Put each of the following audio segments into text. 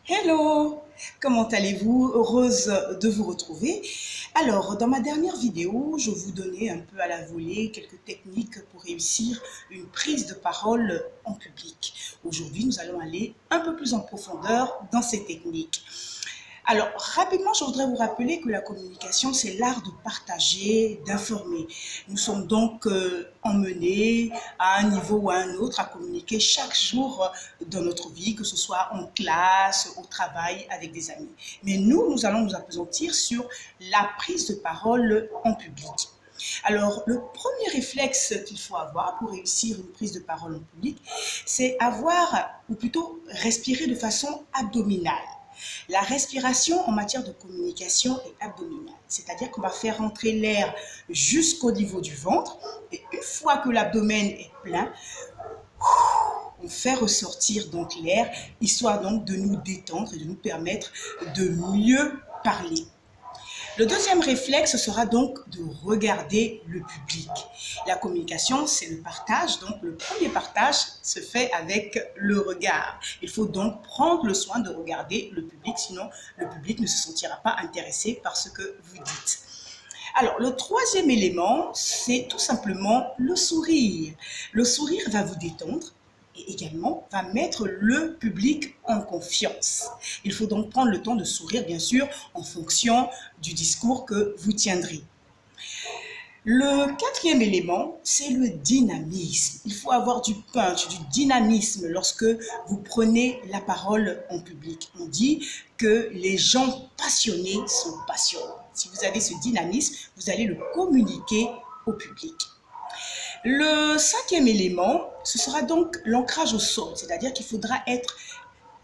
Hello, comment allez-vous? Heureuse de vous retrouver. Alors, dans ma dernière vidéo, je vous donnais un peu à la volée quelques techniques pour réussir une prise de parole en public. Aujourd'hui, nous allons aller un peu plus en profondeur dans ces techniques. Alors, rapidement, je voudrais vous rappeler que la communication, c'est l'art de partager, d'informer. Nous sommes donc emmenés à un niveau ou à un autre à communiquer chaque jour dans notre vie, que ce soit en classe, au travail, avec des amis. Mais nous allons nous appesantir sur la prise de parole en public. Alors, le premier réflexe qu'il faut avoir pour réussir une prise de parole en public, c'est avoir, ou plutôt respirer de façon abdominale. La respiration en matière de communication est abdominale, c'est-à-dire qu'on va faire rentrer l'air jusqu'au niveau du ventre et une fois que l'abdomen est plein, on fait ressortir donc l'air, histoire donc de nous détendre et de nous permettre de mieux parler. Le deuxième réflexe sera donc de regarder le public. La communication, c'est le partage. Donc, le premier partage se fait avec le regard. Il faut donc prendre le soin de regarder le public, sinon le public ne se sentira pas intéressé par ce que vous dites. Alors, le troisième élément, c'est tout simplement le sourire. Le sourire va vous détendre et également va mettre le public en confiance. Il faut donc prendre le temps de sourire, bien sûr, en fonction du discours que vous tiendrez. Le quatrième élément, c'est le dynamisme. Il faut avoir du punch, du dynamisme lorsque vous prenez la parole en public. On dit que les gens passionnés sont passionnants. Si vous avez ce dynamisme, vous allez le communiquer au public. Le cinquième élément, ce sera donc l'ancrage au sol, c'est-à-dire qu'il faudra être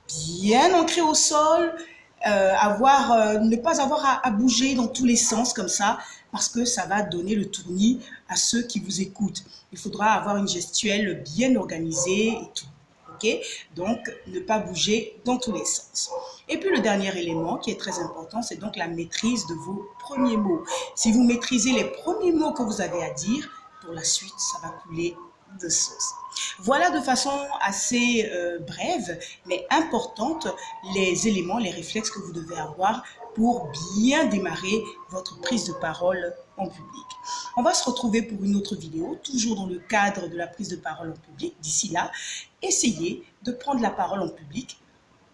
bien ancré au sol, ne pas avoir à bouger dans tous les sens comme ça, parce que ça va donner le tournis à ceux qui vous écoutent. Il faudra avoir une gestuelle bien organisée et tout. Okay? Donc, ne pas bouger dans tous les sens. Et puis, le dernier élément qui est très important, c'est donc la maîtrise de vos premiers mots. Si vous maîtrisez les premiers mots que vous avez à dire, pour la suite, ça va couler de sauce. Voilà de façon assez brève, mais importante, les éléments, les réflexes que vous devez avoir pour bien démarrer votre prise de parole en public. On va se retrouver pour une autre vidéo, toujours dans le cadre de la prise de parole en public. D'ici là, essayez de prendre la parole en public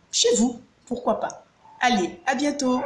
chez vous, pourquoi pas. Allez, à bientôt!